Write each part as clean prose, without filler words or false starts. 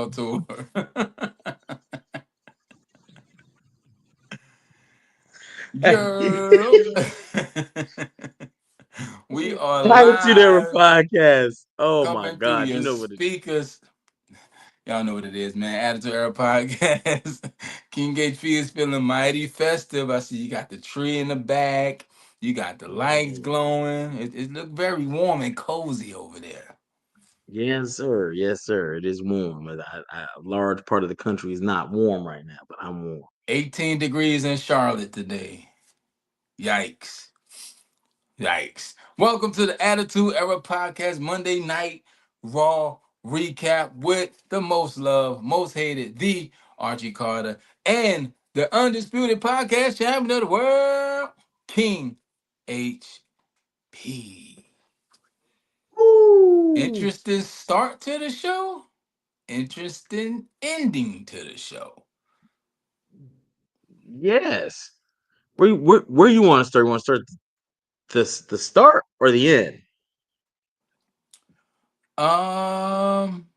World Tour. Girl. We are Attitude Era live podcast. Oh my coming through God, you your know what it speakers. Y'all know what it is, man. Attitude Era Podcast. King HP is feeling mighty festive. I see you got the tree in the back. You got the lights is. glowing. It look very warm and cozy over there. Yes, sir. Yes, sir. It is warm. A large part of the country is not warm right now, but I'm warm. 18 degrees in Charlotte today. Yikes. Yikes. Welcome to the Attitude Era Podcast Monday night Raw recap with the most loved, most hated, the Archie Carter, and the undisputed podcast champion of the world, King HP. Woo! Interesting start to the show, interesting ending to the show. Yes. Where you want to start? You want to start the start or the end? Um,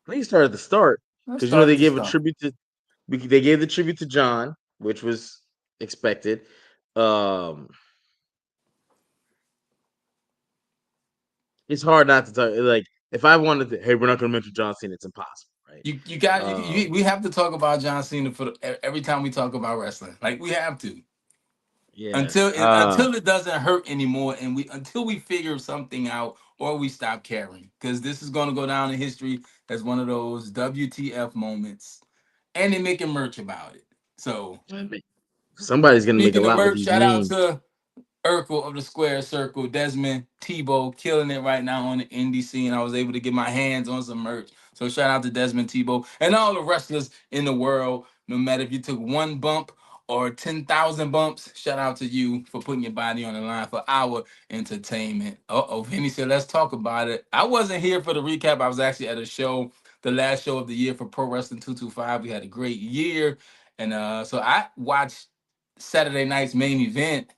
I think you start at the start let's because start at they the gave a start. tribute to they gave the tribute to John, which was expected. Um, it's hard not to talk. Like if I wanted to, hey, we're not going to mention John Cena. It's impossible, right? You got Um, we have to talk about John Cena for every time we talk about wrestling. Like we have to yes. until it doesn't hurt anymore, and we until we figure something out or we stop caring. Because this is going to go down in history as one of those WTF moments, and they're making merch about it. So Somebody's going to make a speaking of lot with merch, these shout out memes. to Urkel of the Square Circle, Desmond Tebow, killing it right now on the indie scene. I was able to get my hands on some merch. So shout out to Desmond Tebow and all the wrestlers in the world. No matter if you took one bump or 10,000 bumps, shout out to you for putting your body on the line for our entertainment. Uh-oh, Vinny said, let's talk about it. I wasn't here for the recap. I was actually at a show, the last show of the year for Pro Wrestling 225. We had a great year. And so I watched Saturday night's main event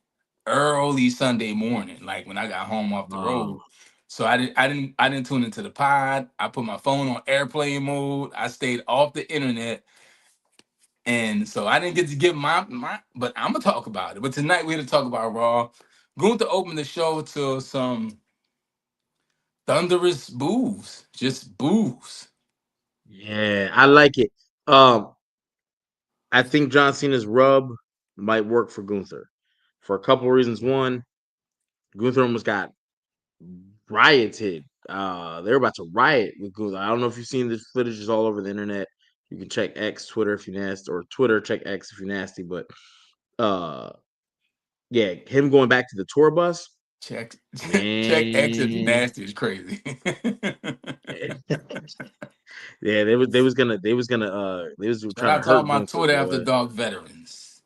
early Sunday morning, like when I got home off the road. Oh, So I didn't tune into the pod. I put my phone on airplane mode. I stayed off the internet. And so I didn't get to give my but I'm gonna talk about it. But tonight we're gonna talk about Raw. Going to open the show to some thunderous boos. Just boos. yeah, I like it. Um, I think John Cena's rub might work for Gunther for a couple of reasons. One, Gunther almost got rioted. They're about to riot with Gunther. I don't know if you've seen this footage is all over the internet. You can check X, Twitter if you're nasty, or Twitter check X if you're nasty. But uh, yeah, him going back to the tour bus, Check check X if you man. nasty is crazy. Yeah, they was Shout trying out to to all hurt my Gunther, Twitter after boy. dark veterans.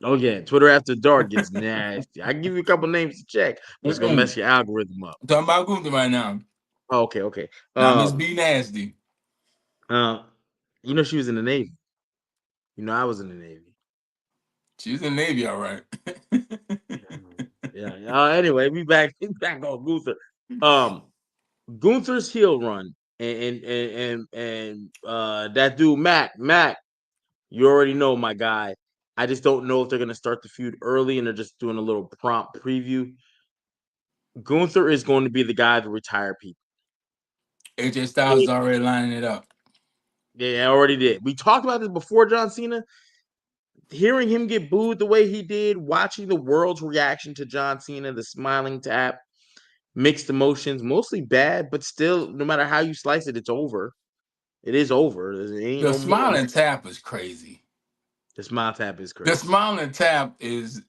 Oh yeah, Twitter after dark gets nasty. I can give you a couple names to check, but it's gonna Mm-mm. mess your algorithm up. I'm talking about Gunther right now. Oh, okay, okay. Now Miss B Nasty. Uh, you know she was in the Navy. You know I was in the Navy. She's in the Navy, all right. Yeah. Anyway, we back we back on Gunther. Um, Gunther's heel run and that dude Mac. You already know my guy. I just don't know if they're gonna start the feud early and they're just doing a little prompt preview. Gunther is going to be the guy to retire people. AJ Styles is It, already lining it up. yeah, I already did. We talked about this before John Cena. Hearing him get booed the way he did, watching the world's reaction to John Cena, the smiling tap, mixed emotions, mostly bad, but still, no matter how you slice it, it's over. It is over. There ain't The no more smiling next. tap is crazy. The smile tap is The crazy. smiling tap is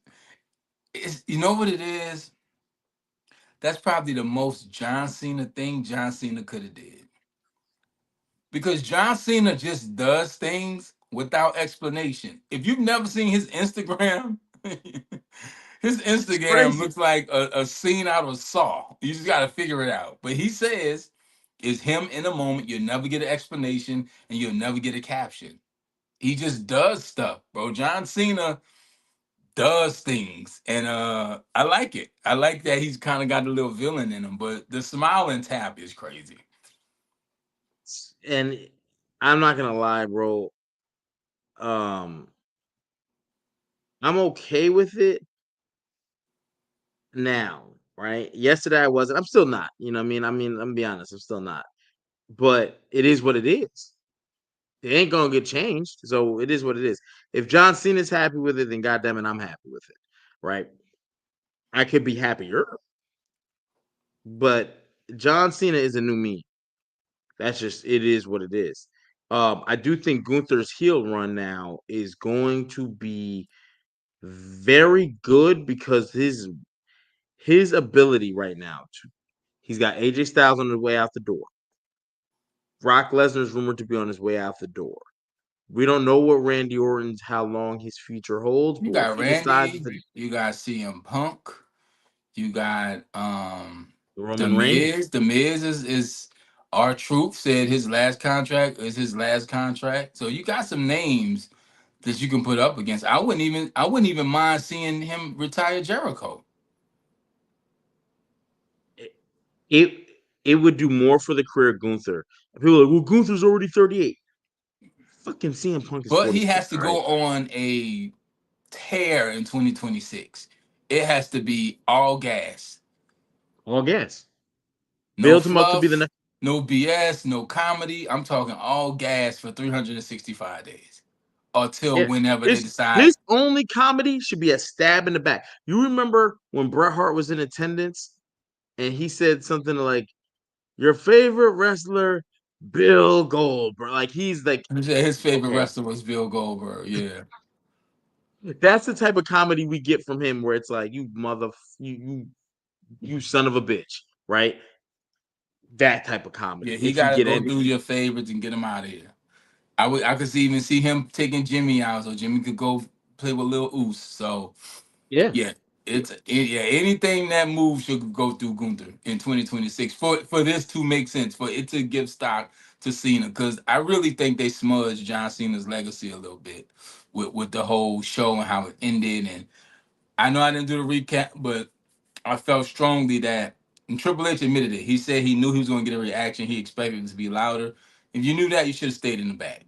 you know what it is? That's probably the most John Cena thing John Cena could have did. Because John Cena just does things without explanation. If you've never seen his Instagram, his It's Instagram crazy. looks like a scene out of Saw. You just got to figure it out. But he says it's him in a moment. You'll never get an explanation and you'll never get a caption. He just does stuff, bro. John Cena does things, and I like it. I like that he's kind of got a little villain in him. But the smiling tap is crazy. And I'm not gonna lie, bro. Um, I'm okay with it now, right? Yesterday I wasn't. I'm still not. You know what I mean? I'm gonna be honest, I'm still not. But it is what it is. It ain't gonna get changed. So it is what it is. If John Cena's happy with it, then goddamn it, I'm happy with it. Right? I could be happier, but John Cena is a new me. That's just it is what it is. I do think Gunther's heel run now is going to be very good because his ability right now to he's got AJ Styles on his way out the door. Brock Lesnar's rumored to be on his way out the door. We don't know what Randy Orton's how long his future holds, You but if got he decides Randy, to you got CM Punk, you got the Roman Reigns, Miz. The Miz is our truth said his last contract is his last contract. So you got some names that you can put up against. I wouldn't even mind seeing him retire Jericho. it it would do more for the career of Gunther. People are like, well, Gunther's already 38. Fucking CM Punk is But he 46. has to All right, go on a tear in 2026. It has to be all gas. all gas. No Build him up to be the fluff, next. no BS, no comedy. I'm talking all gas for 365 days until Yeah, whenever they his decide. only comedy should be a stab in the back. You remember when Bret Hart was in attendance and he said something like, "Your favorite wrestler, Bill Goldberg." Like he's like, His favorite okay, wrestler was Bill Goldberg. Yeah. that's the type of comedy we get from him, where it's like, you mother, you son of a bitch, right? That type of Yeah, comedy. he If you got to get go any, do your favorites and get him out of here. I could even see him taking Jimmy out so Jimmy could go play with Lil Oos. So yeah, yeah, yeah, anything that moves should go through Gunther in 2026 for this to make sense, for it to give stock to Cena, because I really think they smudged John Cena's legacy a little bit with the whole show and how it ended. And I know I didn't do the recap, but I felt strongly that, and Triple H admitted it. He said he knew he was going to get a reaction. He expected it to be louder. If you knew that, you should have stayed in the back.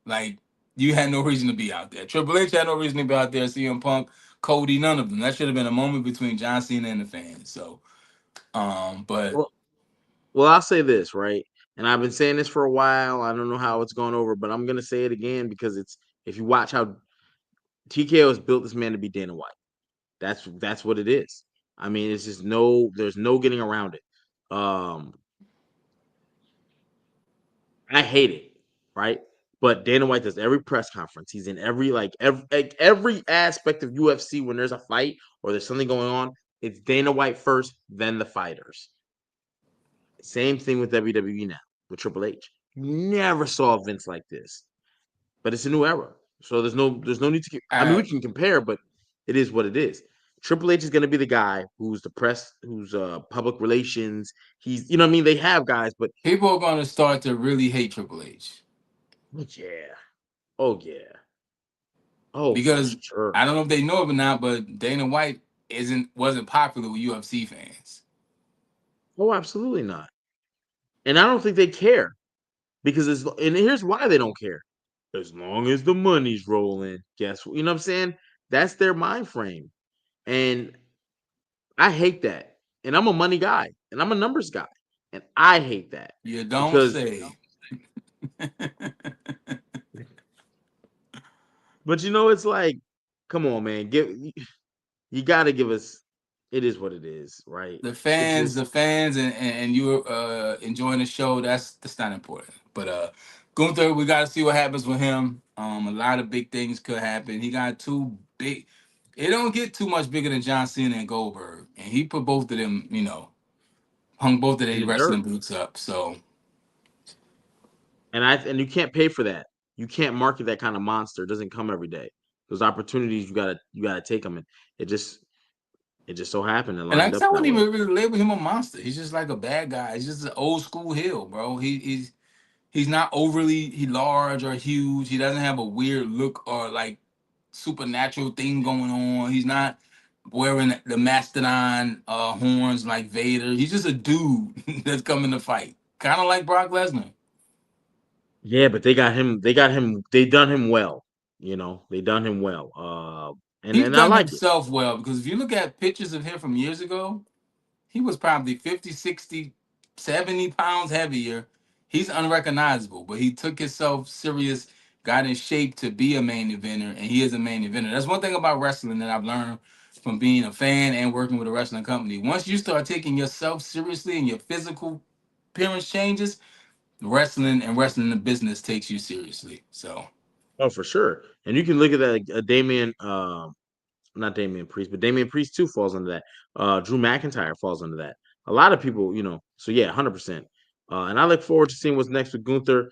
Like, you had no reason to be out there. Triple H had no reason to be out there. CM Punk, Cody, none of them. That should have been a moment between John Cena and the fans. So, but well, well, I'll say this, right? And I've been saying this for a while. I don't know how it's going over, but I'm gonna say it again because it's if you watch how TKO has built this man to be Dana White. That's what it is. I mean, it's just there's no getting around it. Um, I hate it, right? But Dana White does every press conference. He's in every aspect of UFC when there's a fight or there's something going on. It's Dana White first, then the fighters. Same thing with WWE now with Triple H. You never saw Vince like this, but it's a new era. So there's no need to. I mean, we I, can compare, but it is what it is. Triple H is going to be the guy who's the press, who's public relations. He's, you know what I mean? They have guys, people are going to start to really hate Triple H but yeah. Oh yeah. Oh, for because sure. I don't know if they know it or not, but Dana White wasn't popular with UFC fans. Oh, absolutely not. And I don't think they care because and here's why they don't care. As long as the money's rolling, guess what? You know what I'm saying? That's their mind frame. And I hate that. And I'm a money guy and I'm a numbers guy. And I hate that You don't because, say. but it's like, come on, man, you got to give us. It is what it is, right? the It fans, just the fans, and you enjoying the show. That's not important. But Gunther, we got to see what happens with him. A lot of big things could happen. He got two big. It don't get too much bigger than John Cena and Goldberg, and he put both of them, hung both of in their the dirt, wrestling boots up. So, and you can't pay for that. You can't market that kind of monster. It doesn't come every day. Those opportunities you gotta take them, and it just it just so happened and and lined like I up said, I that wouldn't way. even really label him a monster. He's just like a bad guy. He's just an old school heel, bro. He's not overly large or huge. He doesn't have a weird look or like supernatural thing going on. He's not wearing the mastodon horns like Vader. He's just a dude that's coming to fight, kind of like Brock Lesnar. Yeah, but they got him. They got him. They done him well. You know, they done him well. And He's I done like it. himself well because if you look at pictures of him from years ago, he was probably 50, 60, 70 pounds heavier. He's unrecognizable, but he took himself serious, got in shape to be a main eventer, and he is a main eventer. That's one thing about wrestling that I've learned from being a fan and working with a wrestling company. Once you start taking yourself seriously and your physical appearance changes, wrestling the business takes you seriously. So Oh, for sure. And you can look at that. Like, Damian, not Damian Priest, but Damian Priest too falls under that. Drew McIntyre falls under that. A lot of people, you know. So yeah, 100%. And I look forward to seeing what's next with Gunther.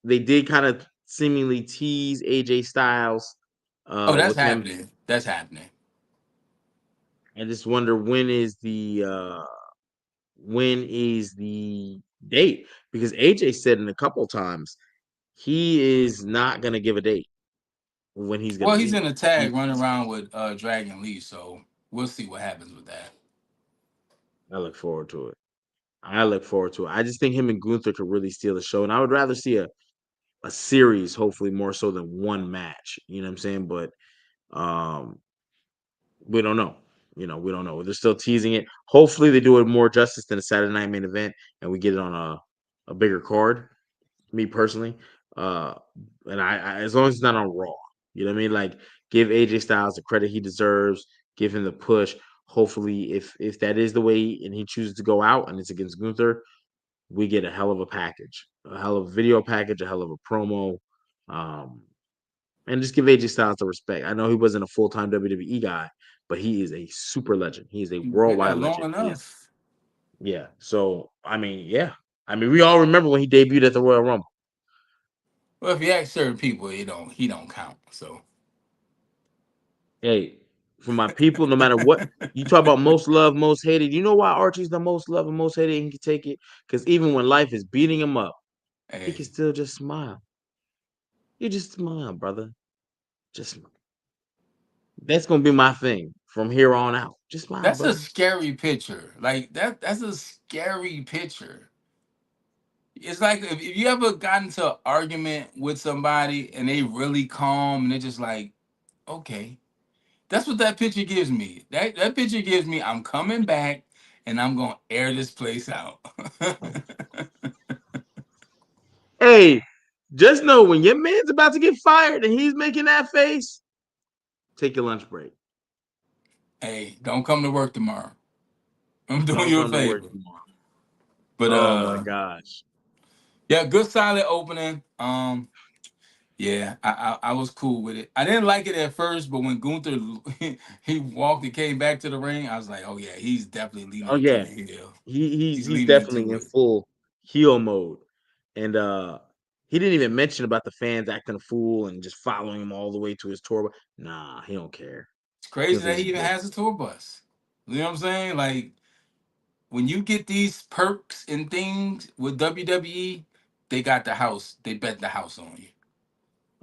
They did kind of seemingly tease AJ Styles oh, that's with him. happening. That's happening. I just wonder when is the date, because AJ said in a couple times he is not gonna give a date when he's gonna Well, he's be. in a tag He, running around with Dragon Lee, so we'll see what happens with that. I look forward to it. I look forward to it. I just think him and Gunther could really steal the show, and I would rather see a series, hopefully more so than one match. You know what I'm saying? But um, we don't know. You know, we don't know. They're still teasing it. Hopefully, they do it more justice than a Saturday night main event, and we get it on a bigger card. Me personally, uh, and I as long as it's not on Raw, you know what I mean. Like, give AJ Styles the credit he deserves. Give him the push. Hopefully, if that is the way and he chooses to go out and it's against Gunther, we get a hell of a package, a hell of a video package, a hell of a promo. Um, and just give AJ Styles the respect. I know he wasn't a full time WWE guy, but he is a super legend. He is a You've been there worldwide long legend. He is, enough. yeah. So I mean, yeah. I mean, we all remember when he debuted at the Royal Rumble. Well, if you ask certain people, he don't count. So Hey, for my people, no matter what you talk about, most loved, most hated. You know why Archie's the most loved and most hated, and he can take it? Because even when life is beating him up, he can hey, still just smile. You just smile, brother. Just smile. That's gonna be my thing from here on out. Just smile, that's a brother. scary picture. Like that's a scary picture. It's like if you ever got into an argument with somebody and they really calm and they're just like, okay, that's what that picture gives me. That picture gives me I'm coming back and I'm gonna air this place out. Hey, just know when your man's about to get fired and he's making that face, take your lunch break. Hey, don't come to work tomorrow. I'm doing Don't you a come to work favor. tomorrow. But Oh my gosh. yeah, good solid opening. Yeah, I was cool with it. I didn't like it at first, but when Gunther he walked and came back to the ring, I was like, oh yeah, he's definitely leaning Oh into yeah. the heel. He's He's he's leaning definitely into in it. full heel mode. And he didn't even mention about the fans acting a fool and just following him all the way to his tour. Nah, he don't care. It's crazy Gunther's that he just even built. has a tour bus. You know what I'm saying? Like when you get these perks and things with WWE, they got the house. They bet the house on you.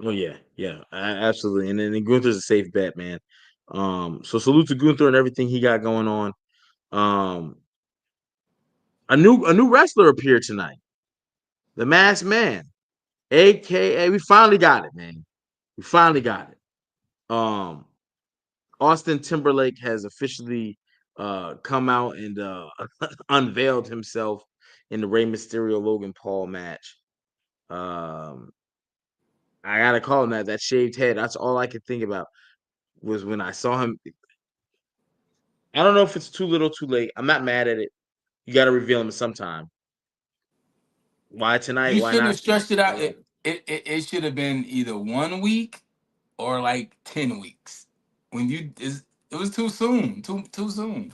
Oh yeah, yeah, absolutely. And then Gunther's a safe bet, man. So salute to Gunther and everything he got going on. Um, a new wrestler appeared tonight. The Masked Man, aka we finally got it, man. We finally got it. Um, Austin Timberlake has officially come out and unveiled himself in the Rey Mysterio Logan Paul match. Um, I gotta call him that. That shaved head. That's all I could think about was when I saw him. I don't know if it's too little, too late. I'm not mad at it. You got to reveal him sometime. Why tonight? You Why shouldn't not have tonight? stretched it I out. love It it. it, it, it should have been either 1 week or like 10 weeks. When you is it was too soon. Too soon.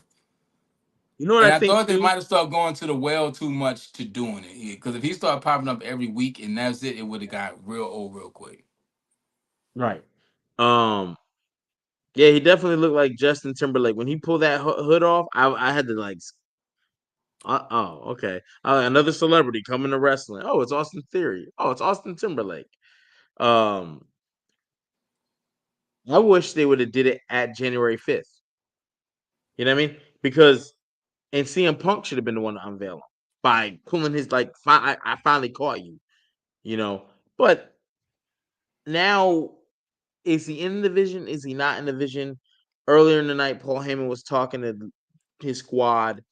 You know what And I I think thought they too? might have started going to the well too much to doing it. Because if he started popping up every week and that's it, it would have got real old real quick. Right. Um. Yeah, he definitely looked like Justin Timberlake when he pulled that hood off. I had to like, oh, okay. Another celebrity coming to wrestling. Oh, it's Austin Theory. Oh, it's Austin Timberlake. Um. I wish they would have did it at January 5th. You know what I mean? Because CM Punk should have been the one to unveil him by pulling his like. I finally caught you. you know. But now, is he in the division? Is he not in the division? Earlier in the night, Paul Heyman was talking to his squad,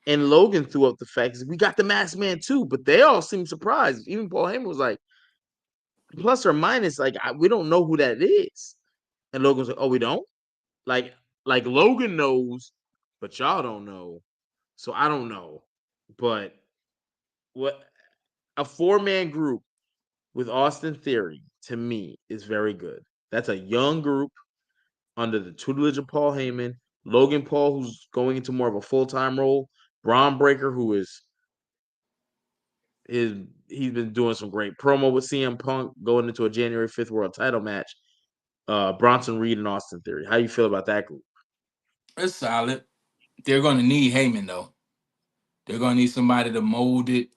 and Logan threw up the facts. We got the Masked Man too, but they all seemed surprised. Even Paul Heyman was like, plus or minus, like we don't know who that is. And Logan was like, oh, we don't. Like, like Logan knows, but y'all don't know. So I don't know. But what a 4-man group with Austin Theory to me is very good. That's a young group under the tutelage of Paul Heyman, Logan Paul, who's going into more of a full time role, Braun Breaker, who is he's been doing some great promo with CM Punk going into a January 5th world title match. Bronson Reed and Austin Theory. How you feel about that group? It's solid. They're going to need Heyman though. They're going to need somebody to mold it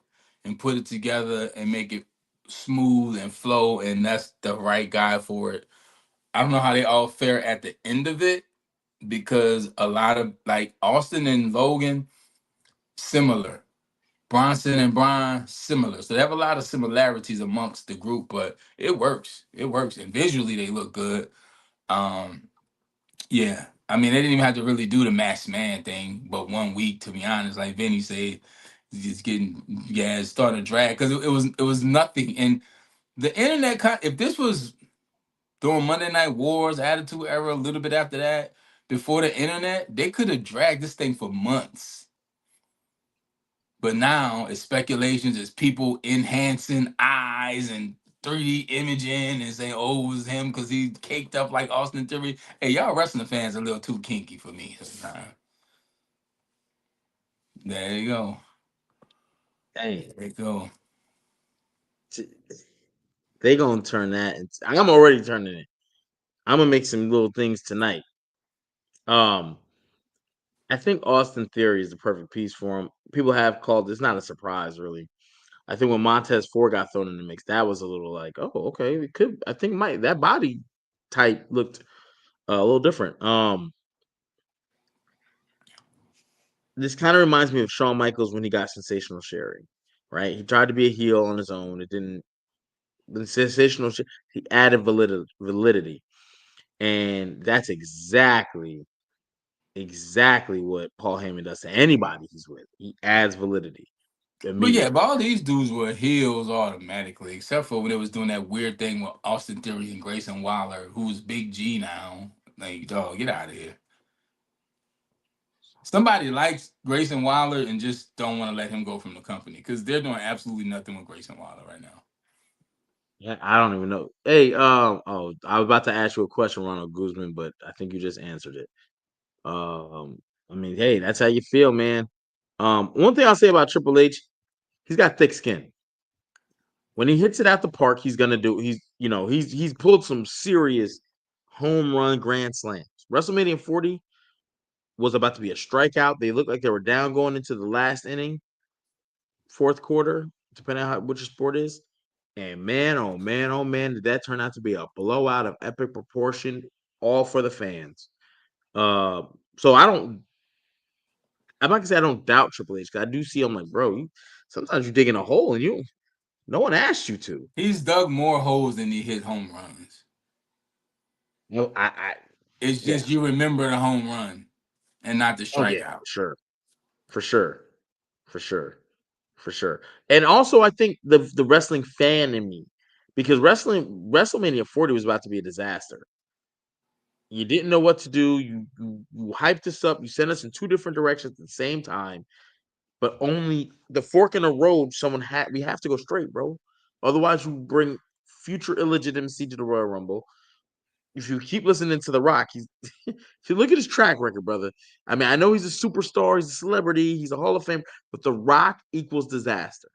and put it together and make it smooth and flow, and that's the right guy for it. I don't know how they all fare at the end of it because a lot of like Austin and Logan similar. Bronson and Brian similar. So they have a lot of similarities amongst the group, but it works. It works. And visually they look good. Um, yeah. I mean, they didn't even have to really do the masked man thing, but 1 week, to be honest, like Vinny said, just getting it's starting to drag because it was nothing. And the internet, if this was during Monday Night Wars, Attitude Era, a little bit after that, before the internet, they could have dragged this thing for months. But now it's speculations, it's people enhancing eyes and 3D imaging and saying, oh, it was him because he caked up like Austin Theory. Hey, y'all wrestling fans are a little too kinky for me sometimes. There you go. Dang, There you go. they gonna turn that. I'm already turning it. I'm gonna make some little things tonight. Um, I think Austin Theory is the perfect piece for him. People have called it's not a surprise, really. I think when Montez Ford got thrown in the mix, that was a little like, oh, okay, it could. I think might that body type looked a little different. This kind of reminds me of Shawn Michaels when he got Sensational Sherry, right? He tried to be a heel on his own. It didn't. The Sensational, he added validity, and that's exactly what Paul Heyman does to anybody he's with. He adds validity But yeah, immediately. but all these dudes were heels automatically, except for when it was doing that weird thing with Austin Theory and Grayson Waller, who's Big G now. Like, dog, get out of here. Somebody likes Grayson Waller and just don't want to let him go from the company because they're doing absolutely nothing with Grayson Waller right now. Yeah, I don't even know. Hey, oh, I was about to ask you a question, Ronald Guzman, but I think you just answered it. Um, I mean, hey, that's how you feel, man. One thing I'll say about Triple H, he's got thick skin. When he hits it at the park, he's gonna do. He's pulled some serious home run grand slams. WrestleMania 40 was about to be a strikeout. They looked like they were down going into the last inning, fourth quarter, depending on which sport is. And man, oh man, oh man, did that turn out to be a blowout of epic proportion, all for the fans. Uh, so I'm not gonna say I don't doubt Triple H because I do see. I'm like, bro, sometimes you dig in a hole and no one asked you to. He's dug more holes than he hit home runs. No, I It's yeah, just you remember the home run and not the oh yeah, strikeout. sure, for sure, for sure, for sure. And also, I think the wrestling fan in me, because WrestleMania 40 was about to be a disaster. You didn't know what to do. You hyped us up. You sent us in two different directions at the same time, but only the fork in the road. We have to go straight, bro. Otherwise, you bring future illegitimacy to the Royal Rumble. If you keep listening to The Rock, if you look at his track record, brother. I mean, I know he's a superstar, he's a celebrity, he's a Hall of Fame, but The Rock equals disaster.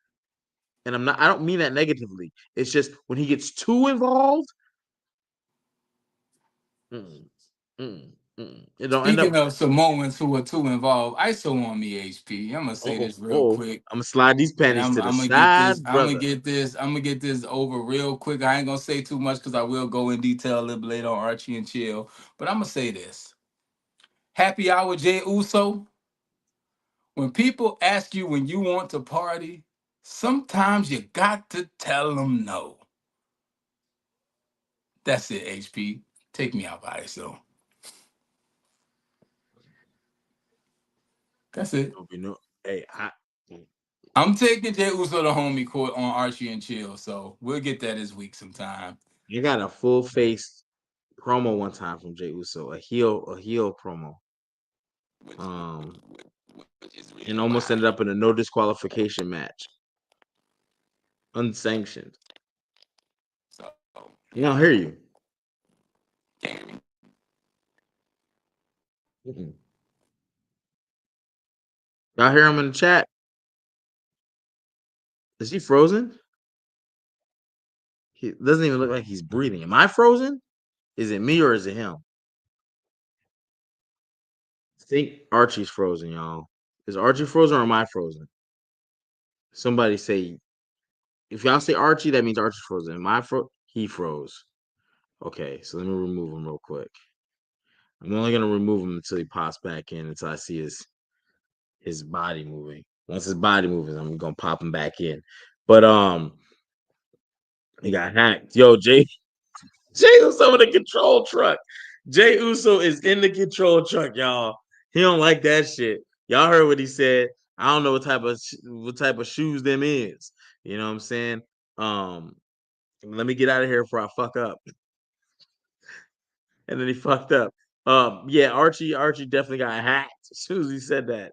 And I don't mean that negatively. It's just when he gets too involved, mm, it don't end up. Speaking of Samoans who are too involved, ISO on me, HP. I'm gonna say Oh, this real oh, quick. I'm gonna slide these And pennies I'm to the I'm gonna get this. side, I'm gonna brother. get this. I'm gonna get this over real quick. I ain't gonna say too much because I will go in detail a little bit later on Archie and Chill. But I'm gonna say this: Happy Hour Jay Uso. When people ask you when you want to party, Sometimes you got to tell them no. That's it, HP. Take me out by so. That's it. Don't be no. Hey, I'm taking Jay Uso to homie court on Archie and Chill, so we'll get that this week sometime. you got a full face promo one time from Jey Uso, a heel promo. Which, Um, which is really and almost wild. ended up in a no disqualification match, unsanctioned. So, I don't hear you. damn. Mm-mm. Y'all hear him in the chat? Is he frozen? He doesn't even look like he's breathing. Am I frozen? Is it me or is it him? I think Archie's frozen, y'all. Is Archie frozen or am I frozen? Somebody say, if y'all say Archie, that means Archie's frozen. Am I He froze. Okay, so let me remove him real quick. I'm only gonna remove him until he pops back in until I see his body moving. Once his body moves, I'm gonna pop him back in. But he got hacked. Yo, Jay Uso in the control truck. Jay Uso is in the control truck, y'all. He don't like that shit. Y'all heard what he said. I don't know what type of shoes them is. You know what I'm saying? Um, Let me get out of here before I fuck up. And then he fucked up. Yeah, Archie definitely got hacked as soon as he said that.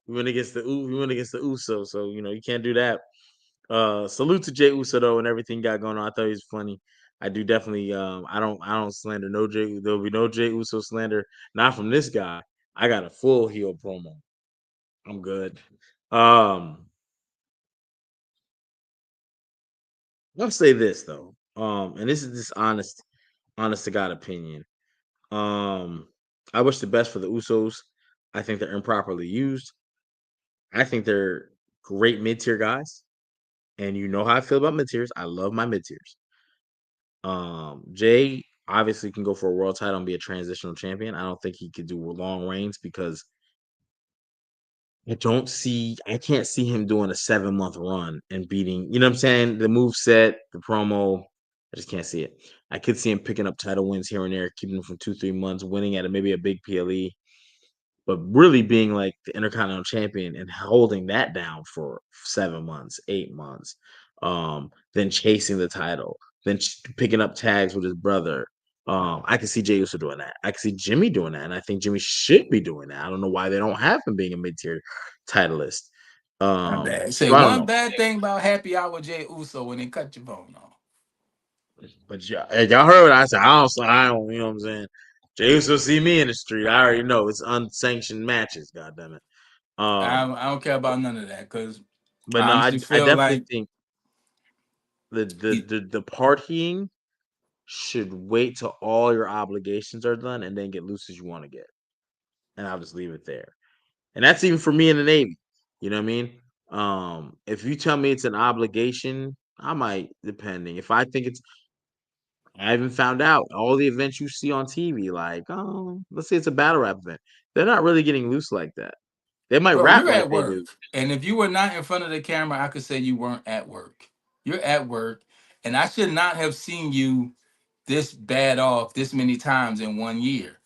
He went against the Uso, so you can't do that. Salute to Jay Uso though and everything he got going on. I thought he was funny. I do definitely I don't slander no Jay. There'll be no Jay Uso slander. Not from this guy. I got a full heel promo. I'm good. Um, I'll say this though. And this is just honest to God opinion. Um, I wish the best for the Usos. I think they're improperly used. I think they're great mid tier guys. And you know how I feel about mid tiers. I love my mid tiers. Jay obviously can go for a world title and be a transitional champion. I don't think he could do long reigns because I can't see him doing a 7 month run and beating, you know what I'm saying? The move set, the promo, I just can't see it. I could see him picking up title wins here and there, keeping them from 2, 3 months, winning at maybe a big PLE, but really being like the Intercontinental Champion and holding that down for 7 months, 8 months, then chasing the title, then picking up tags with his brother. I can see Jey Uso doing that. I can see Jimmy doing that, and I think Jimmy should be doing that. I don't know why they don't have him being a mid tier titleist. My bad. Say So I don't one know. bad thing about Happy Hour Jay Uso when they cut your phone off. But y'all heard what I said. I don't, you know what I'm saying? Jey Uso see me in the street. I already know it's unsanctioned matches. God damn it. Um, I don't care about none of that because but I no, honestly I feel definitely like think the the he, the the partying should wait till all your obligations are done and then get loose as you want to get. And I'll just leave it there. And that's even for me in the Navy. You know what I mean? If you tell me it's an obligation, I might, depending. If I think it's I haven't found out all the events you see on TV, like, let's say it's a battle rap event. They're not really getting loose like that. They might bro, rap you're like at they do. work. And if you were not in front of the camera, I could say you weren't at work. You're at work. And I should not have seen you this bad off this many times in 1 year.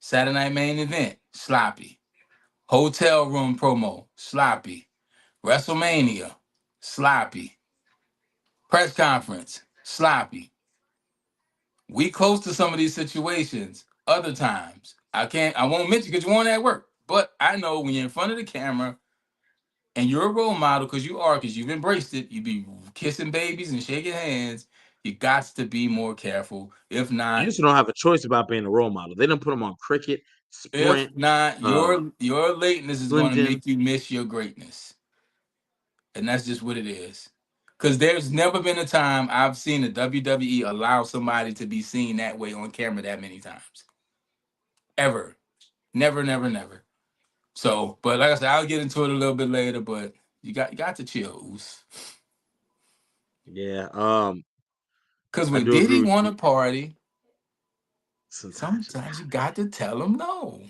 Saturday night main event, sloppy. Hotel room promo, sloppy. WrestleMania, sloppy. Press conference, sloppy. We close to some of these situations. Other times, I won't mention because you weren't at work. But I know when you're in front of the camera and you're a role model because you've embraced it, you be kissing babies and shaking hands. You got to be more careful. You just don't have a choice about being a role model. They don't put them on cricket, If sprint, not, uh, your lateness is Slim going to Jim. make you miss your greatness, and that's just what it is. Because there's never been a time I've seen the WWE allow somebody to be seen that way on camera that many times. Ever. Never, never, never. So, but like I said, I'll get into it a little bit later. But you got to chill, Oos. Yeah, Because I when do agree Diddy with want you. to party, Sometimes you sometimes you got to tell him no.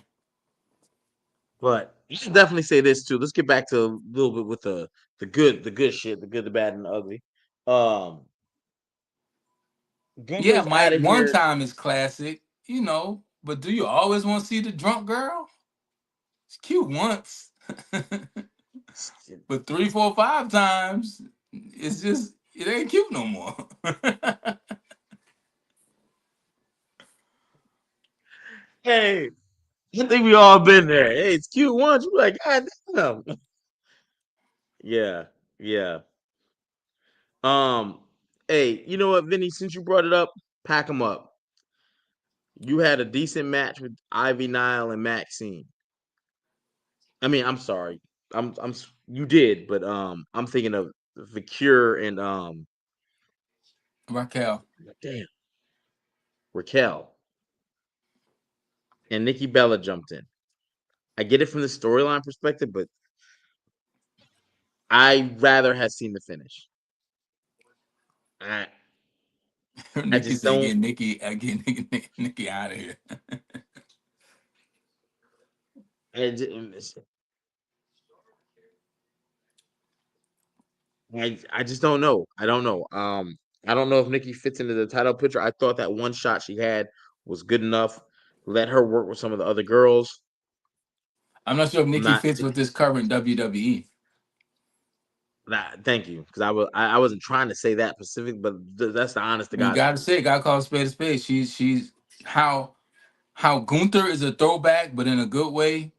But you should definitely say this too. Let's get back to a little bit with the good shit, the good, the bad, and the ugly. Um, Yeah, Gunther's out Mike, of one here. time is classic, but do you always want to see the drunk girl? It's cute once. But three, four, five times, it ain't cute no more. Hey, I think we all been there. Hey, it's cute once. You're like, God damn. Yeah, yeah. Um, hey, you know what, Vinny? Since you brought it up, pack them up. You had a decent match with Ivy Nile and Maxine. I mean, I'm sorry. You did, but I'm thinking of Vicure and Raquel. damn, Raquel and Nikki Bella jumped in. I get it from the storyline perspective, but I rather have seen the finish. I I Nikki just said, don't. get Nikki out of here. I just don't know. I don't know. I don't know if Nikki fits into the title picture. I thought that one shot she had was good enough. Let her work with some of the other girls. I'm not sure if I'm Nikki not. fits with this current WWE. Thank you, because I wasn't trying to say that specific, but that's the honest to You God gotta truth. say, gotta call a spade a spade. She's how Gunther is a throwback, but in a good way.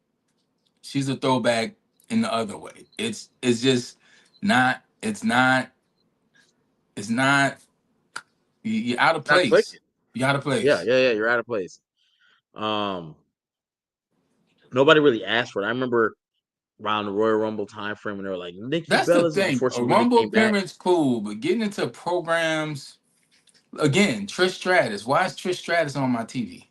She's a throwback in the other way. It's just not. It's not. You're out of Not place. clicking. You're out of Yeah, place. yeah, yeah. You're out of place. Um, Nobody really asked for it. I remember around the Royal Rumble time frame when they were like Nikki That's the Bella's thing. before A she really Rumble came back. appearance, cool, but getting into programs again. Trish Stratus. Why is Trish Stratus on my TV?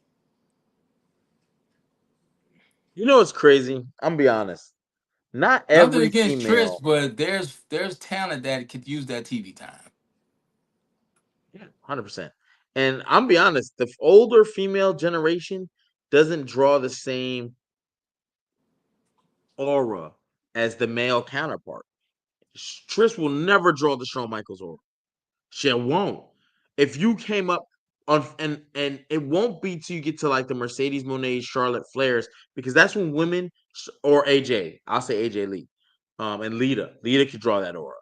You know what's crazy? I'm gonna be honest. Not Nothing every against Trish, female. but there's talent that could use that TV time. Yeah, 100%. And I'm gonna be honest. The older female generation doesn't draw the same aura as the male counterpart. Trish will never draw the Shawn Michaels aura. She won't. If you came up on and it won't be till you get to like the Mercedes Moné, Charlotte Flairs, because that's when women or AJ, I'll say AJ Lee, and Lita could draw that aura.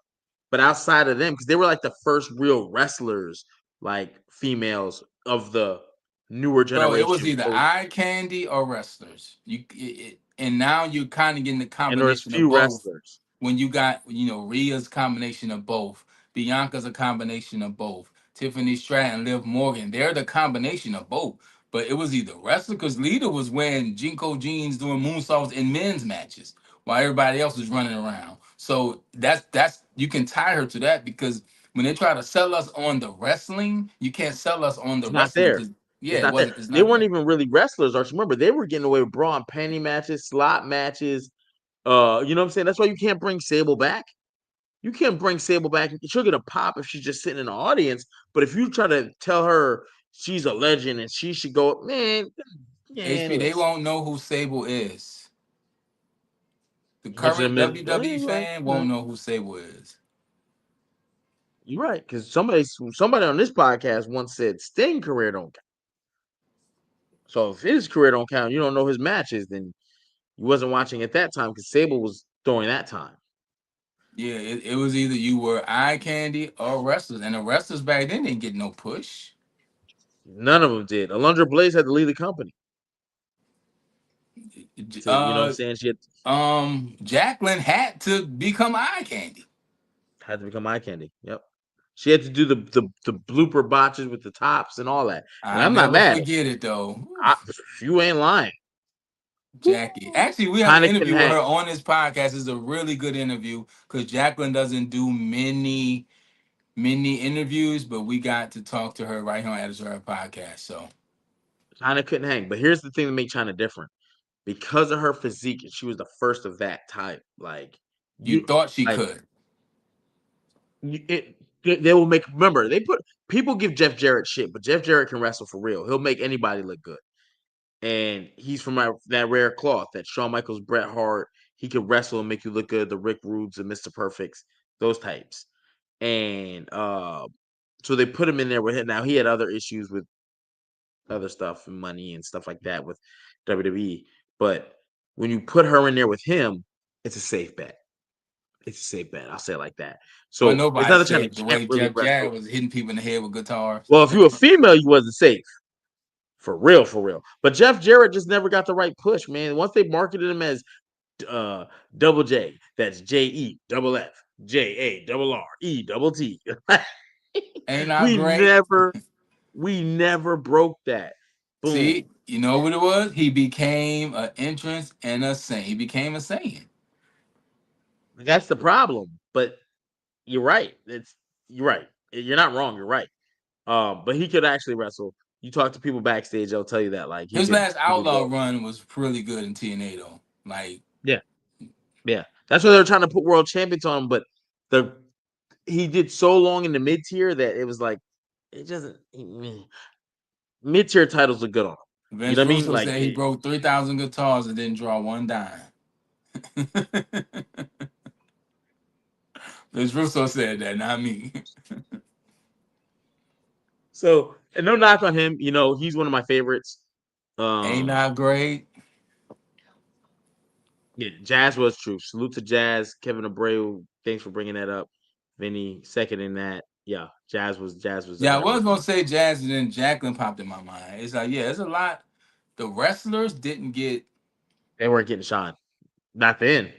But outside of them, because they were like the first real wrestlers, like females of the newer Bro, it was generation, either eye candy or wrestlers. And now you're kind of getting the and there was combination of few both. wrestlers. When you got, Rhea's combination of both, Bianca's a combination of both, Tiffany Stratton, Liv Morgan, they're the combination of both. But it was either wrestler because Lita was wearing Jinko jeans doing moonsaults in men's matches while everybody else was running around. So that's you can tie her to that because when they try to sell us on the wrestling, you can't sell us on the It's not wrestling there. because yeah, It's not there. it's They not weren't there. even really wrestlers. Or remember, they were getting away with bra and panty matches, slot matches. You know what I'm saying? That's why you can't bring Sable back. You can't bring Sable back. She'll get a pop if she's just sitting in the audience. But if you try to tell her she's a legend and she should go, man, HP, they listen. won't know who Sable is. The Mention current them in, WWE you're right. fan won't know who Sable is. You're right. Because somebody on this podcast once said Sting career don't count. So if his career don't count, you don't know his matches, then you wasn't watching at that time because Sable was during that time. Yeah, it was either you were eye candy or wrestlers, and the wrestlers back then didn't get no push. None of them did. Alundra Blaze had to leave the company. You know what I'm Uh, saying? She Jacqueline had to become eye candy. had to become eye candy. Yep. She had to do the blooper botches with the tops and all that. And I I'm not never mad at forget it though. I, Oof, you ain't lying. Jackie. Actually, we have an Kind of couldn't interview with hang. her on this podcast. It's a really good interview because Jacqueline doesn't do many interviews, but we got to talk to her right here on Editorial Podcast. So China couldn't hang. But here's the thing that made China different. Because of her physique, she was the first of that type. Like you you thought she like could. it they will make remember, they put people give Jeff Jarrett shit, but Jeff Jarrett can wrestle for real. He'll make anybody look good. and he's from that rare cloth that Shawn Michaels, Bret Hart. He could wrestle and make you look good. The Rick Rudes and Mr. Perfects, those types. And so they put him in there with him. Now he had other issues with other stuff and money and stuff like that with WWE. But when you put her in there with him, it's a safe bet. It's a safe bet. I'll say it like that. Well, So it's not nobody that China said the can't way really Jeff Jarrett wrestle. was hitting people in the head with guitars. Well, if you were a female, you wasn't safe. For real, for real. But Jeff Jarrett just never got the right push, man. Once they marketed him as uh double J, that's JE double F JA double RE double T. Ain't I we great? never we never broke that. See, Boom. you know what it was? He became an entrance and a saint. He became a saint. That's the problem. But you're right. You're right. You're not wrong. You're right. But he could actually wrestle. You talk to people backstage, they'll tell you that like His last he could outlaw go. run was really good in TNA though. Like, Yeah, yeah. That's why they're trying to put world champions on him, but the he did so long in the mid tier that it was like it doesn't mid tier titles look good on him. You know Vince what I mean? Russo Like said he broke 3,000 guitars and didn't draw one dime. Vince Russo said that, not me. so, and no knock on him. You know, he's one of my favorites. Ain't Um, not great. yeah, Jazz was true. Salute to Jazz, Kevin Abreu. Thanks for bringing that up, Vinny. Second in that, yeah, Jazz was Yeah, I very was good. gonna say Jazz, and then Jacqueline popped in my mind. It's like, yeah, it's a lot. The wrestlers didn't get They weren't getting shine. Not then.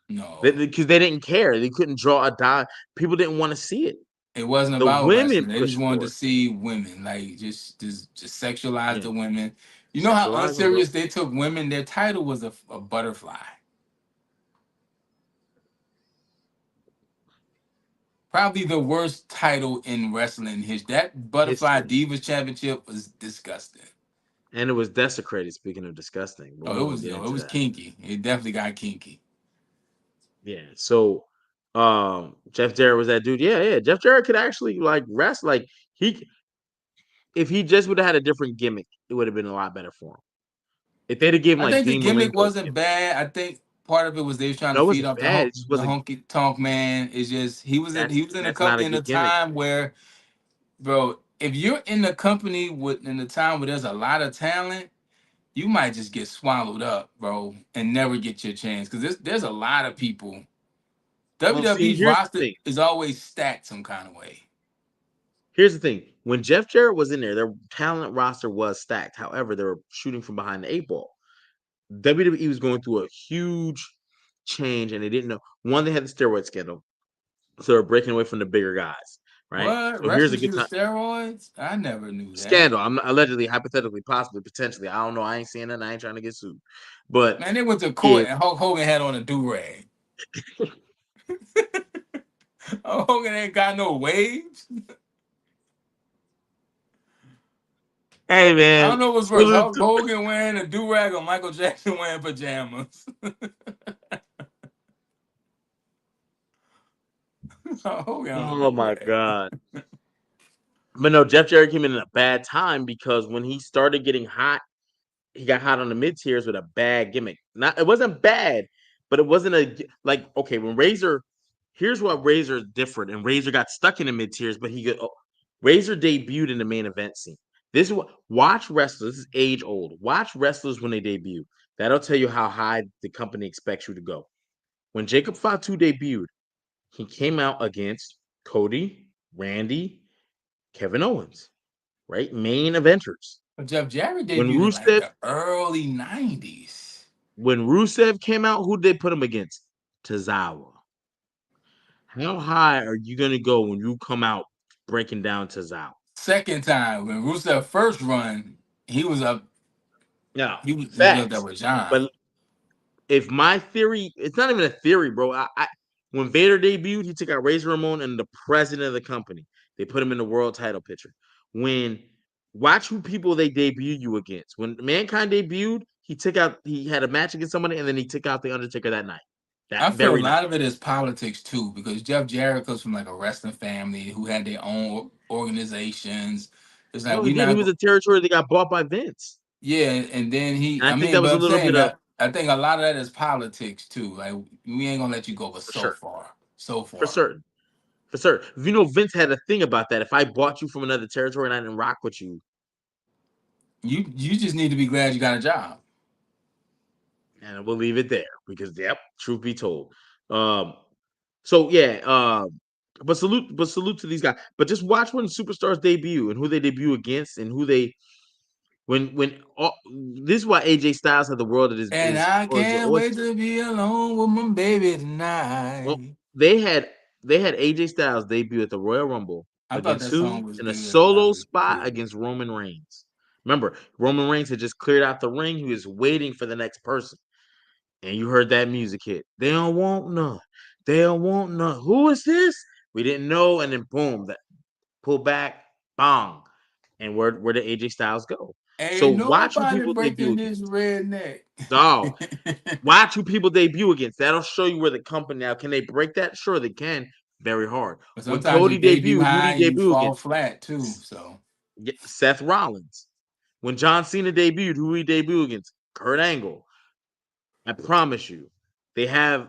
no. Because they didn't care. They couldn't draw a dime. People didn't want to see it. It wasn't The about women wrestling. They just pushed wanted for to it. see women, like just sexualize Yeah. the women. You know how Sexualize them, bro. unserious they took women. Their title was a butterfly. Probably the worst title in wrestling history. That Butterfly History. Divas Championship was disgusting. And it was desecrated, speaking of disgusting, but we Oh, it won't was get yo, it into was that. kinky. It definitely got kinky. Yeah. So Jeff Jarrett was that dude. Yeah, yeah. Jeff Jarrett could actually like wrestle. Like he if he just would have had a different gimmick, it would have been a lot better for him. If they'd have given I like think the Dean gimmick Malenko's wasn't gimmick. bad. I think part of it was they was trying to No, it feed wasn't off bad. It just the wasn't honky tonk man. It's just he was in a that's not a in a good gimmick. time where, bro, if you're in the company with in a time where there's a lot of talent, you might just get swallowed up, bro, and never get your chance. Because there's a lot of people. Well, see, WWE's here's the roster thing. is always stacked some kind of way. Here's the thing. When Jeff Jarrett was in there, their talent roster was stacked. However, they were shooting from behind the eight ball. WWE was going through a huge change, and they didn't know. One, they had the steroid scandal, so they're breaking away from the bigger guys, right? What So here's a wrestlers good use time steroids? I never knew that. scandal. I'm not, allegedly, hypothetically, possibly, potentially. I don't know. I ain't seeing that. I ain't trying to get sued. But Man, they went to court if and Hulk Hogan had on a do rag. Hulk Hogan ain't got no waves. hey I man, don't know what's worse, salute Hulk to- Hogan wearing a do rag or Michael Jackson wearing pajamas. Hulk Hogan on a oh do my rag. god. But no, Jeff Jarrett came in a bad time because when he started getting hot, he got hot on the mid tiers with a bad gimmick. Not it wasn't bad, but it wasn't like okay when Razor. Here's what Razor different, and Razor got stuck in the mid tiers, but Razor debuted in the main event scene. This is what watch wrestlers. This is age old. Watch wrestlers when they debut. That'll tell you how high the company expects you to go. When Jacob Fatu debuted, he came out against Cody, Randy, Kevin Owens, right? Main eventers. But Jeff Jarrett When debuted in like Rusev the early 90s. when Rusev came out, who did they put him against? Tozawa. How high are you gonna go when you come out breaking down Tozawa? Second time, when Rusev first run, he was up, Yeah, he was up there facts. with John. But if my theory, it's not even a theory, bro. When Vader debuted, he took out Razor Ramon and the president of the company. They put him in the world title picture. When watch who people they debut you against. When Mankind debuted, he had a match against somebody, and then he took out the Undertaker that night. I That feel a very night. lot of it is politics too, because Jeff Jarrett comes from like a wrestling family who had their own organizations. It's like No, he we didn't. He not was a territory that got bought by Vince. Yeah, and then And I I think mean, that but was a I'm little saying bit of that I think a lot of that is politics too. Like we ain't gonna let you go but for so sure, far, so for far. certain, for certain. You know, Vince had a thing about that. If I bought you from another territory and I didn't rock with you, You just need to be glad you got a job. and we'll leave it there because, yep, truth be told. Um, so yeah, but salute to these guys. But just watch when superstars debut and who they debut against and who they when all, this is why AJ Styles had the world at his And I or his can't wait oyster. to be alone with my baby Well, tonight. they had AJ Styles debut at the Royal Rumble I thought against that who song was in a good when I solo was a spot kid. against Roman Reigns. Remember, Roman Reigns had just cleared out the ring. He was waiting for the next person, and you heard that music hit. They don't want none. They don't want none. Who is this? We didn't know, and then boom, that pull back, bong, and where did AJ Styles go? So Ain't watch who nobody people debut breaking this against. redneck. Dog, watch who people debut against. That'll show you where the company now. Can they break that? Sure, they can. Very hard. But When sometimes you Cody debut debuted, who high did he and you debut fall against? flat too. So Seth Rollins. When John Cena debuted, who he debut against? Kurt Angle. I promise you, they have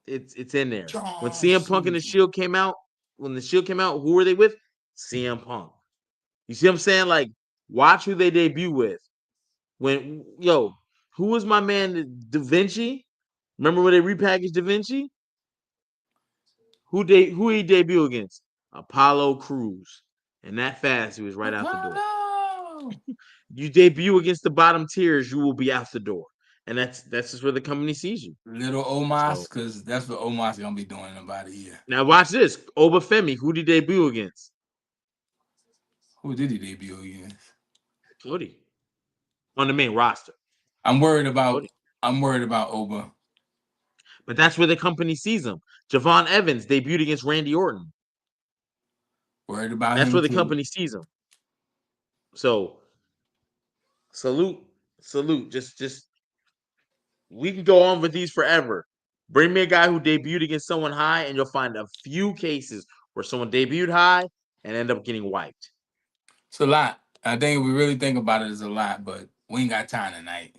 it's in there. When John CM Punk and the Cena. Shield came out, when the Shield came out, who were they with? CM Punk. You see what I'm saying? Like, watch who they debut with. When who was my man Da Vinci? Remember when they repackaged Da Vinci? Who he debut against? Apollo Cruz. And that fast, he was right out the door. Apollo. You debut against the bottom tiers, you will be out the door. And that's just where the company sees you. Little Omos, So because that's what Omos gonna be doing in about a year. now watch this. Obafemi, who did he debut against? Who did he debut against? Cody. On the main roster. I'm worried about Cody. I'm worried about Oba. But that's where the company sees him. Javon Evans debuted against Randy Orton. Worried about That's him where the too. company sees him. So salute, salute. Just we can go on with these forever. Bring me a guy who debuted against someone high, and you'll find a few cases where someone debuted high and end up getting wiped. It's a lot. I think if we really think about it, it's a lot, but we ain't got time tonight.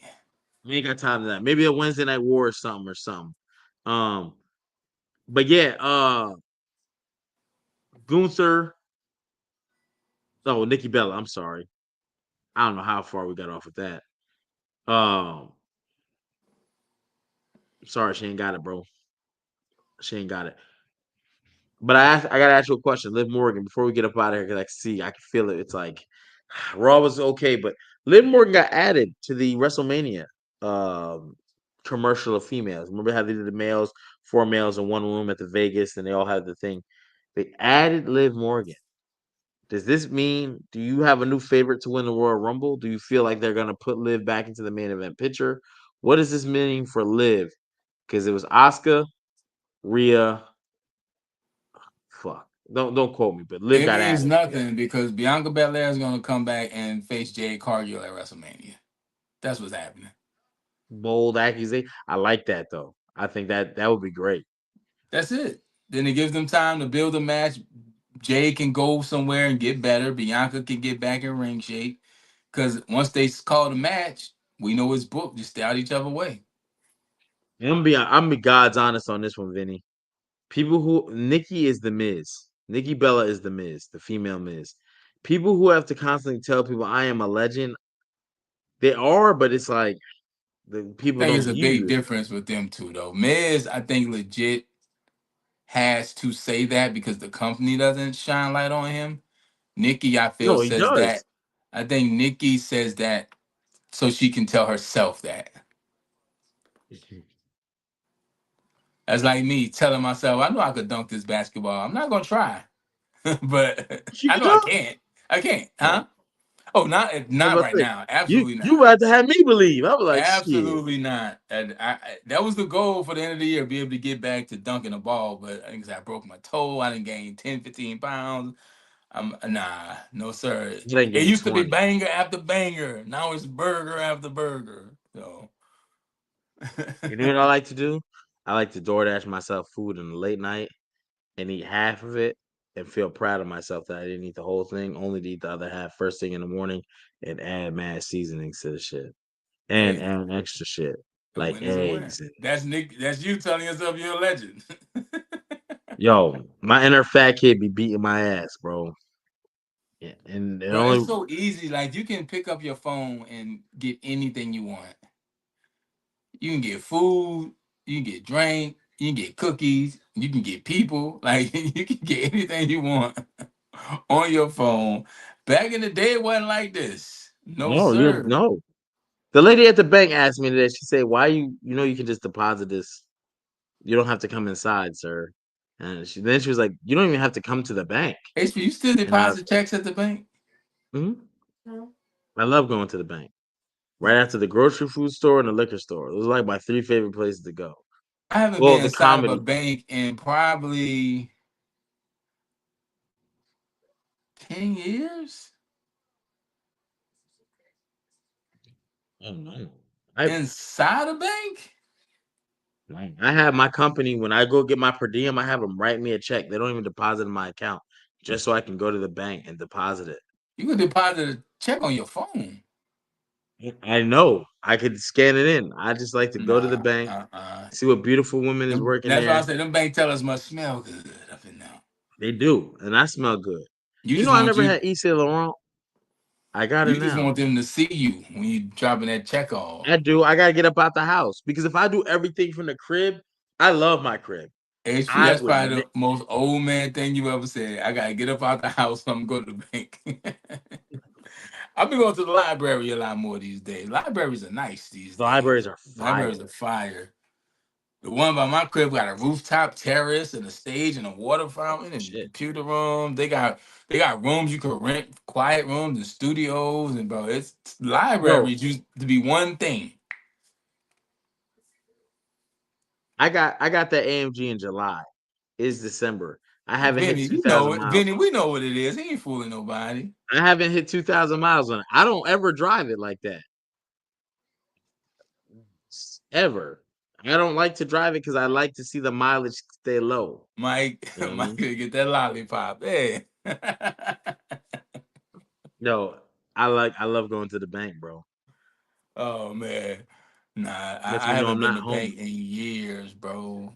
We ain't got time for that. Maybe a Wednesday night war or something. Um, but yeah, Gunther. Oh, Nikki Bella. I'm sorry. I don't know how far we got off with that. Um, sorry, she ain't got it, bro. She ain't got it. But I gotta ask you a question, Liv Morgan, before we get up out of here, because I can feel it. It's like Raw was okay, but Liv Morgan got added to the WrestleMania commercial of females. Remember how they did the males, four males in one room at the Vegas, and they all had the thing. They added Liv Morgan. Does this mean? Do you have a new favorite to win the Royal Rumble? Do you feel like they're gonna put Liv back into the main event picture? What does this mean for Liv? Because it was Asuka, Rhea, fuck. Don't quote me, but Liv It got means added. nothing because Bianca Belair is gonna come back and face Jade Cargill at WrestleMania. That's what's happening. Bold accusation. I like that though. I think that would be great. That's it. Then it gives them time to build a match. Jade can go somewhere and get better. Bianca can get back in ring shape. Because once they call the match, we know it's booked. Just stay out each other way. I'm be God's honest on this one, Vinny. People who Nikki is the Miz. Nikki Bella is the Miz, the female Miz. People who have to constantly tell people I am a legend, they are, but it's like the I people think don't it's a view big you. difference with them two, though. Miz, I think legit has to say that because the company doesn't shine light on him. Nikki, I feel, No, he says that. does. I think Nikki says that so she can tell herself that. That's like me telling myself, I know I could dunk this basketball. I'm not gonna try, but She I can know I talk. can't. I can't, Oh, huh? Oh, I was not about right to say, now. you Absolutely you not. about to have me believe. I was like, shit. Absolutely not. And that was the goal for the end of the year, be able to get back to dunking the ball. But I think I broke my toe. I didn't gain 10, 15 pounds. I'm nah, no sir. You ain't It gained used to be 20. banger after banger. Now it's burger after burger. So You know what I like to do? I like to DoorDash myself food in the late night and eat half of it. and feel proud of myself that I didn't eat the whole thing, only to eat the other half first thing in the morning and add mad seasonings to the shit. Hey, And extra shit. a Like win is a win. eggs and That's Nick. That's you telling yourself you're a legend. yo, my inner fat kid be beating my ass, bro. Yeah, and it Bro, it's only so easy. Like you can pick up your phone and get anything you want. You can get food, you can get drink, you can get cookies, you can get people. Like you can get anything you want on your phone. Back in the day, it wasn't like this. No, no, you're sir. no. The lady at the bank asked me today. She said, "Why you know you can just deposit this. You don't have to come inside, sir." And she was like, "You don't even have to come to the bank." HP, you still And deposit checks at the bank? mhm, I love going to the bank. Right after the grocery food store and the liquor store. Those are like my three favorite places to go. I haven't Well, been the inside of a comedy. bank in probably 10 years. Oh no. I Inside a bank? I have my company when I go get my per diem, I have them write me a check. They don't even deposit in my account just so I can go to the bank and deposit it. You can deposit a check on your phone. I know. I could scan it in. I just like to go to the Nah, bank, see what beautiful women is working That's why I there. said them bank tellers must smell good up in there. They do, and I smell good. You You just know, I want never you had Yves Saint Laurent. I got it you just now. want them to see you when you dropping that check off. I do. I gotta get up out the house because if I do everything from the crib, I love my crib. HP, I that's would. probably the most old man thing you ever said. I gotta get up out the house. I'm going to the bank. I've been going to the library a lot more these days. Libraries are nice these The days. libraries are Libraries fire. are fire. The one by my crib got a rooftop terrace and a stage and a water fountain and Shit. computer room. They got rooms you could rent, quiet rooms and studios, and bro, it's Yo, libraries used to be one thing. I got that AMG in July. It's December. I haven't hit Vinny, you know 2,000 it. miles Vinny, on we it. know what it is. He ain't fooling nobody. I haven't hit 2,000 miles on it. I don't ever drive it like that. Ever. I don't like to drive it because I like to see the mileage stay low. Mike, You know what I Mike, mean? could get that lollipop. Hey. No, I love going to the bank, bro. Oh man. Nah, Lets I me know haven't I'm been not to bank home. in years, bro.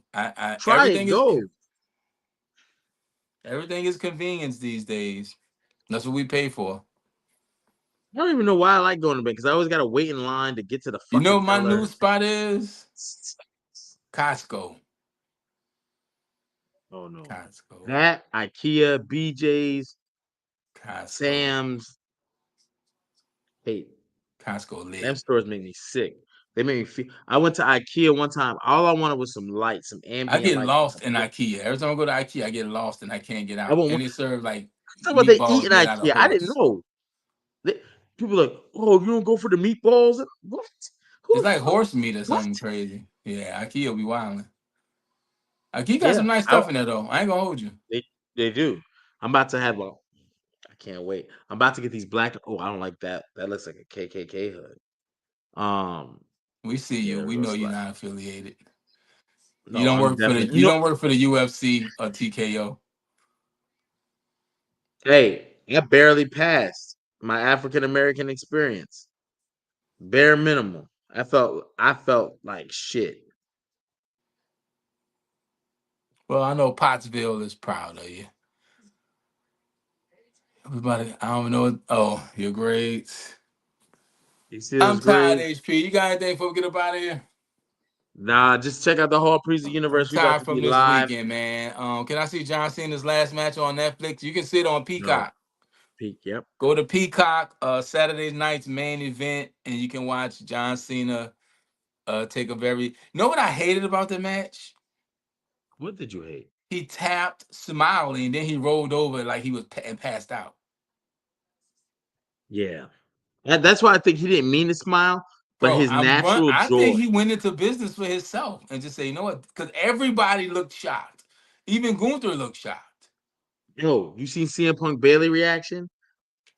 Try it, go. Everything is convenience these days. That's what we pay for. I don't even know why I like going to bank because I always got to wait in line to get to the You know fucking what my new teller. spot is? Costco. Oh no. Costco. That IKEA, BJ's, Costco. Sam's. Hey, Costco them lit. stores make me sick. They make me feel. I went to IKEA one time. All I wanted was some light, some I ambient get light. lost in IKEA. Every time I go to IKEA, I get lost and I can't get I out. want. And they serve like Talk about they eat meatballs in made out of IKEA. I didn't horse. know. They, people like, oh, you don't go for the meatballs? What? It's Who? like horse meat or What? something crazy. Yeah, IKEA be wilding. IKEA got some Yeah, nice stuff in there though. I ain't gonna hold you. they they do. I'm about to have a. I can't wait. I'm about to get these black. Oh, I don't like that. That looks like a KKK hood. Um, We see yeah, you. there We know goes you're black. not affiliated. You No, don't I'm work for the definitely. you don't work for the UFC or TKO. Hey, I barely passed my African American experience. Bare minimum. I felt like shit. Well, I know Pottsville is proud of you. Everybody, I don't know. Oh, your grades. You see those I'm tired, grades? HP. You got anything before we get up out of here? Nah, just check out the Hall Preacher I'm Universe. We about tired to be from this live. weekend, man. Can I see John Cena's last match on Netflix? You can see it on No, Peacock. peak. Yep. Go to Peacock, Saturday night's main event, and you can watch John Cena take a very. You know what I hated about the match? What did you hate? He tapped smiling, and then he rolled over like he was and passed out. Yeah, that's why I think he didn't mean to smile, but Bro, his natural I think joy. he went into business for himself and just say, you know what? Because everybody looked shocked. Even Gunther looked shocked. Yo, you seen CM Punk Bailey reaction?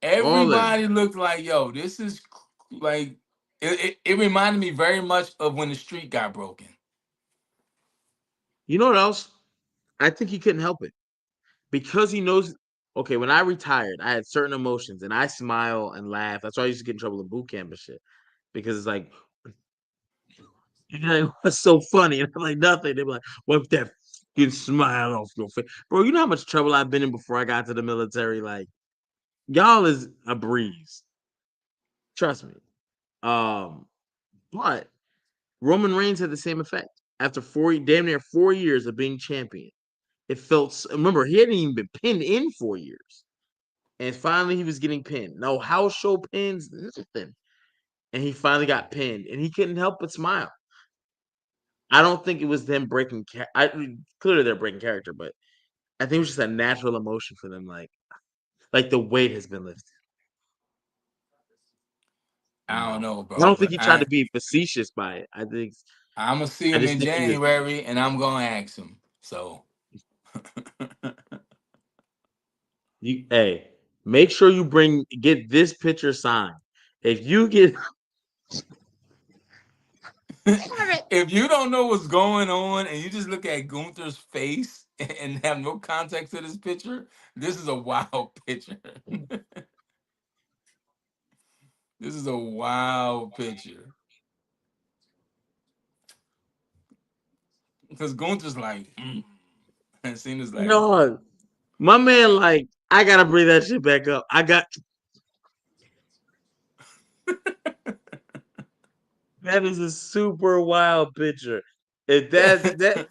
All them. Everybody looked like, yo, this is like it reminded me very much of when the street got broken. You know what else? I think he couldn't help it. because he knows. Okay, when I retired, I had certain emotions, and I smile and laugh. That's why I used to get in trouble in boot camp and shit, because it's like, you're like, what's so funny? And I'm like, nothing. They're like, wipe that fucking smile off your face, bro. You know how much trouble I've been in before I got to the military. Like, y'all is a breeze. Trust me. Um, but Roman Reigns had the same effect. After damn near 4 years of being champion, it felt. Remember, he hadn't even been pinned in 4 years, and finally he was getting pinned. No house show pins, nothing. And he finally got pinned, and he couldn't help but smile. I don't think it was them breaking. Clearly they're breaking character, but I think it was just a natural emotion for them. Like the weight has been lifted. You I don't know, know, I bro, don't think but he tried to be facetious by it. I'm gonna see I him just in think he was. January, and I'm gonna ask him. So, Hey, make sure you get this picture signed. If you get if you don't know what's going on and you just look at Gunther's face and have no context to this picture, this is a wild picture. This is a wild picture because Gunther's like, and Cena's like, no, my man, like, I gotta bring that shit back up. That is a super wild picture. If that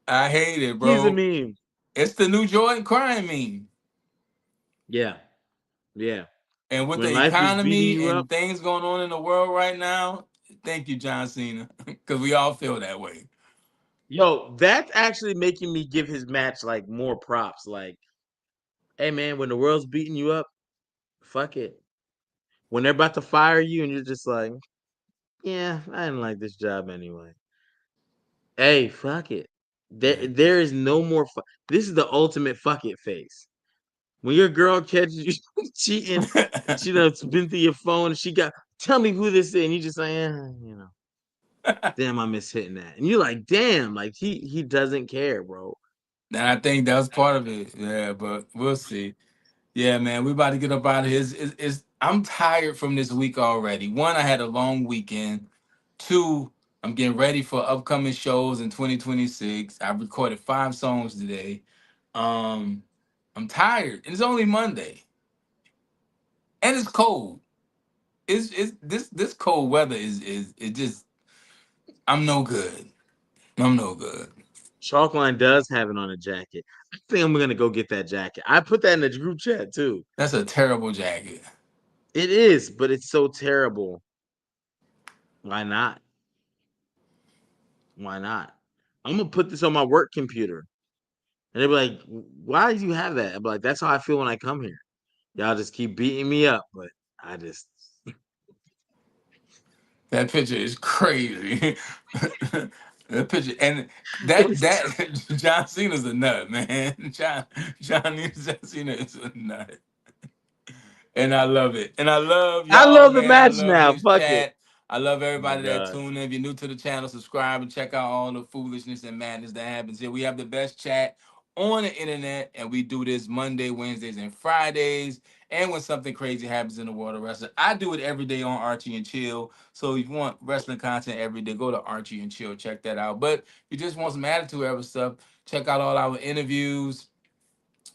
I hate it, he's a bro. meme. It's the new Jordan crying meme. Yeah, yeah. And with When the life is beating economy you up, and things going on in the world right now, thank you, John Cena, because we all feel that way. yo, that's actually making me give his match like more props. Like, hey man, when the world's beating you up, fuck it. When they're about to fire you and you're just like, yeah, I didn't like this job anyway. Hey, fuck it. Yeah. There is no more. This is the ultimate fuck it face. When your girl catches you cheating, she done been through your phone. And she got tell me who this is, and you just like, damn, I miss hitting that. And you're like, damn, like he doesn't care, bro. And I think that was part of it. Yeah, but we'll see. Yeah, man, we about to get up out of here. I'm tired from this week already. One, I had a long weekend. Two, I'm getting ready for upcoming shows in 2026. I recorded 5 songs today. Um, I'm tired, and it's only Monday, and it's cold. It's this cold weather is it just I'm no good. I'm no good. Chalkline does have it on a jacket. I think I'm gonna go get that jacket. I put that in the group chat too. That's a terrible jacket. It is, but it's so terrible. Why not? Why not? I'm gonna put this on my work computer. And they'll be like, why did you have that? I'm like, that's how I feel when I come here. Y'all just keep beating me up, but I just That picture is crazy. That picture and that it's that John Cena's a nut, man. John Cena is a nut. And I love it. And I love I y'all, love the man. I match love now. this Fuck it. chat. I love Oh my everybody that god. tuned in. If you're new to the channel, subscribe and check out all the foolishness and madness that happens here. We have the best chat on the internet, and we do this Monday, Wednesdays, and Fridays. And when something crazy happens in the world of wrestling, I do it every day on Archie and Chill. So if you want wrestling content every day, go to Archie and Chill. Check that out. But if you just want some attitude ever stuff, check out all our interviews,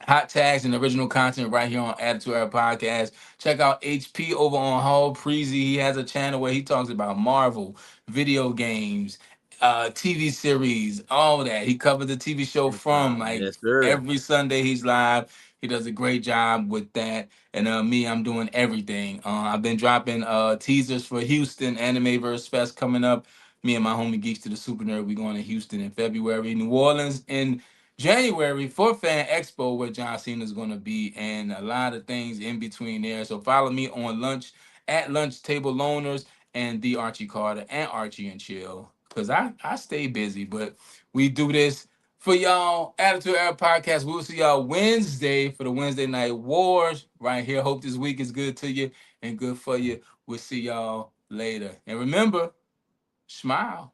hot tags, and original content right here on Attitude Era Podcast. Check out HP over on Hall Preezy. He has a channel where he talks about Marvel, video games, TV series, all that. He covered the TV show From, like Yes, sir. every Sunday he's live. He does a great job with that. And me, I'm doing everything. I've been dropping teasers for Houston Animeverse Fest coming up. Me and my homie Geeks to the Super Nerd, we going to Houston in February. New Orleans in January for Fan Expo, where John Cena is going to be, and a lot of things in between there. So follow me on lunch at Lunch Table Loners and the Archie Carter and Archie and Chill, because I stay busy, but we do this for y'all. Attitude Era Podcast. We'll see y'all Wednesday for the Wednesday Night Wars right here. Hope this week is good to you and good for you. We'll see y'all later. And remember, smile.